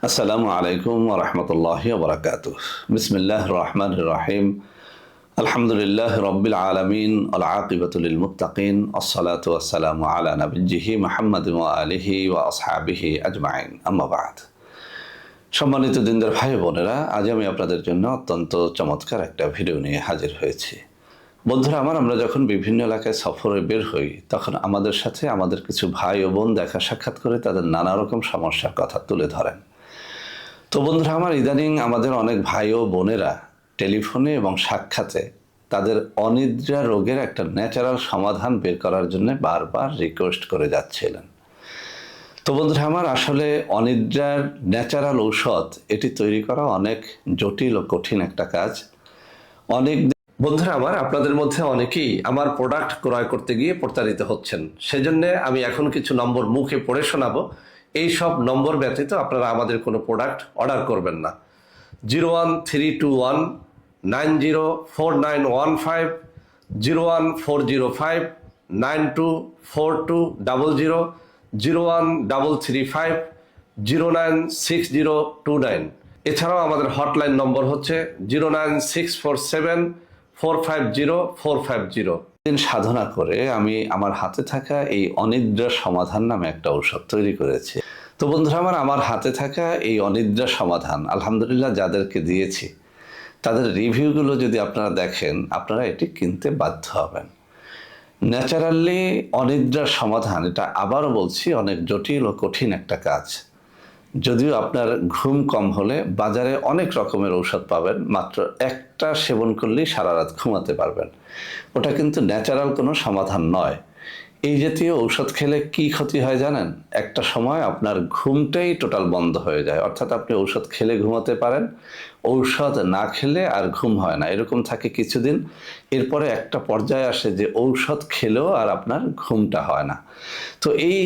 আসসালামু আলাইকুম ওয়া রাহমাতুল্লাহি ওয়া বারাকাতুহু। বিসমিল্লাহির রহমানির রহিম। আলহামদুলিল্লাহি রাব্বিল আলামিন ওয়াল আকিবাতু লিল মুত্তাকিন। আসসালাতু ওয়াসসালামু আলা নাবিয়্যিহি মুহাম্মাদিন ওয়া আলিহি ওয়া আসহাবিহি আজমাইন। আম্মা বা'দ। সম্মানিত দিনদার ভাই বোনেরা, আজ আমি আপনাদের জন্য অত্যন্ত চমৎকার একটা ভিডিও নিয়ে হাজির হয়েছি। বন্ধুরা আমার, আমরা যখন বিভিন্ন এলাকায় সফরে বের হই তখন আমাদের সাথে আমাদের কিছু ভাই ও বোন দেখা সাক্ষাৎ করে তাদের নানা রকম সমস্যার কথা তুলে ধরেন। তো বন্ধুরা আমার, ইদানিং আমাদের অনেক ভাই ও বোনেরা টেলিফোনে এবং সাক্ষাতে তাদের অনিদ্রা রোগের একটা ন্যাচারাল সমাধান বের করার জন্য বারবার রিকোয়েস্ট করে যাচ্ছিলেন। তো বন্ধুরা আমার, আসলে অনিদ্রার ন্যাচারাল ঔষধ এটি তৈরি করা অনেক জটিল ও কঠিন একটা কাজ। অনেক বন্ধুরা আমার, আপনাদের মধ্যে অনেকেই আমার প্রোডাক্ট ক্রয় করতে গিয়ে প্রতারিত হচ্ছেন। সেজন্য আমি এখন কিছু নম্বর মুখে পড়ে শোনাবো। এই সব নম্বর ব্যতীত আপনারা আমাদের কোনো প্রোডাক্ট অর্ডার করবেন না। 01321904915, 01405 924200, 01335 096029। এছাড়াও আমাদের হটলাইন নম্বর হচ্ছে 09647450450। দিন সাধনা করে আমি আমার হাতে থাকা এই অনিদ্রা সমাধান নামে একটা ঔষধ তৈরি করেছি। তো বন্ধুরা আমার, আমার হাতে থাকা এই অনিদ্রা সমাধান আলহামদুলিল্লাহ যাদেরকে দিয়েছি তাদের রিভিউগুলো যদি আপনারা দেখেন, আপনারা এটি কিনতে বাধ্য হবেন। ন্যাচারালি অনিদ্রার সমাধান, এটা আবারও বলছি, অনেক জটিল ও কঠিন একটা কাজ। যদিও আপনার ঘুম কম হলে বাজারে অনেক রকমের ঔষধ পাবেন, মাত্র একটা সেবন করলেই সারা রাত ঘুমাতে পারবেন। ওটা কিন্তু ন্যাচারাল কোনো সমাধান নয়। এই জাতীয় ঔষধ খেলে কি ক্ষতি হয় জানেন? একটা সময় আপনার ঘুমটাই টোটাল বন্ধ হয়ে যায়। অর্থাৎ আপনি ঔষধ খেলে ঘুমাতে পারেন, ঔষধ না খেলে আর ঘুম হয় না, এরকম থাকে কিছুদিন। এরপরে একটা পর্যায়ে আসে যে ঔষধ খেলেও আর আপনার ঘুমটা হয় না। তো এই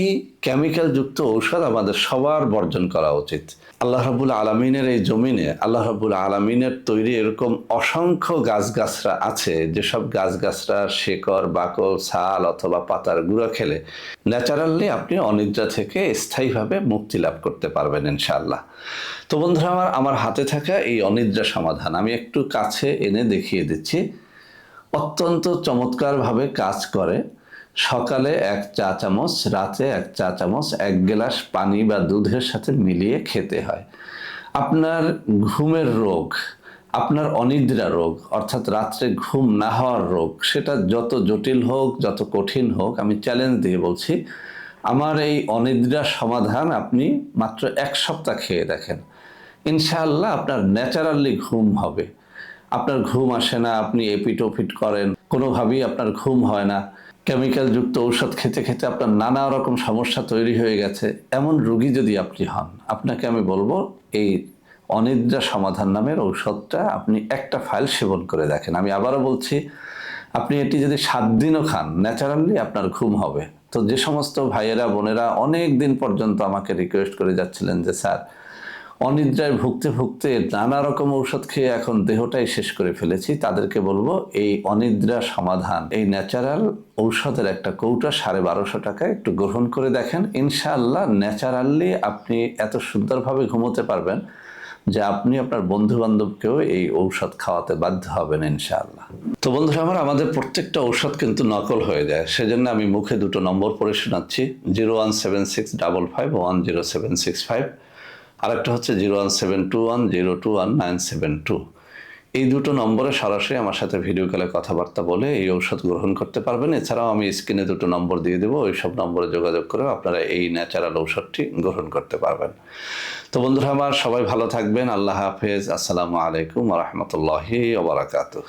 কেমিক্যালযুক্ত ঔষধ আমাদের সবার বর্জন করা উচিত। আল্লাহ রাব্বুল আলামিনের এই জমিনে আল্লাহ রাব্বুল আলামিনের তৈরি এরকম অসংখ্য গাছগাছরা আছে, যেসব গাছগাছরার শিকড়, বাকল, ছাল অথবা পাতার গুঁড়া খেলে ন্যাচারালি আপনি অনিদ্রা থেকে স্থায়ীভাবে মুক্তি লাভ করতে পারবেন ইনশাআল্লাহ। তো বন্ধুরা আমার, আমার হাতে থাকা এই অনিদ্রা সমাধান আমি একটু কাছে এনে দেখিয়ে দিচ্ছি। অত্যন্ত চমৎকারভাবে কাজ করে। সকালে 1 চা চামচ, রাতে 1 চা চামচ 1 গ্লাস পানি বা দুধের সাথে মিলিয়ে খেতে হয়। আপনার ঘুমের রোগ, আপনার অনিদ্রা রোগ অর্থাৎ রাত্রে ঘুম না হওয়ার রোগ, সেটা যত জটিল হোক, যত কঠিন হোক, আমি চ্যালেঞ্জ দিয়ে বলছি, আমার এই অনিদ্রা সমাধান আপনি মাত্র 1 সপ্তাহ খেয়ে দেখেন, ইনশাআল্লাহ আপনার ন্যাচারালি ঘুম হবে। আপনার ঘুম আসে না, আপনি এপিট ওপিট করেন, কোনোভাবেই আপনার ঘুম হয় না, কেমিক্যালযুক্ত ঔষধ খেতে খেতে আপনার নানা রকম সমস্যা তৈরি হয়ে গেছে, এমন রোগী যদি আপনি হন, আপনাকে আমি বলবো এই অনিদ্রা সমাধান নামের ঔষধটা আপনি একটা ফাইল সেবন করে দেখেন। আমি আবারও বলছি, আপনি এটি যদি 7 দিনও খান, ন্যাচারালি আপনার ঘুম হবে। তো যে সমস্ত ভাইয়েরা বোনেরা অনেক দিন পর্যন্ত আমাকে রিকোয়েস্ট করে যাচ্ছিলেন যে স্যার, অনিদ্রায় ভুগতে ভুগতে নানা রকম ঔষধ খেয়ে এখন দেহটাই শেষ করে ফেলেছি, তাদেরকে বলবো এই অনিদ্রা সমাধান, এই ন্যাচারাল ঔষধের একটা কৌটা 1250 টাকায় একটু গ্রহণ করে দেখেন। ইনশাআল্লাহ ন্যাচারালি আপনি এত সুন্দরভাবে ঘুমোতে পারবেন যে আপনি আপনার বন্ধু বান্ধবকেও এই ঔষধ খাওয়াতে বাধ্য হবেন ইনশাআল্লাহ। তো বন্ধুরা আমার, আমাদের প্রত্যেকটা ঔষধ কিন্তু নকল হয়ে যায়, সেজন্য আমি মুখে দুটো নম্বর পড়ে শোনাচ্ছি। 01765510765, আরেকটা হচ্ছে 01721021972। এই দুটো নম্বরে সরাসরি আমার সাথে ভিডিও কলে কথাবার্তা বলে এই ঔষধ গ্রহণ করতে পারবেন। এছাড়াও আমি স্ক্রিনে দুটো নম্বর দিয়ে দেবো, ওই সব নম্বরে যোগাযোগ করে আপনারা এই ন্যাচারাল ঔষধটি গ্রহণ করতে পারবেন। তো বন্ধুরা আমার, সবাই ভালো থাকবেন। আল্লাহ হাফেজ। আসসালামু আলাইকুম ওয়া রাহমাতুল্লাহি ওয়া বারাকাতুহু।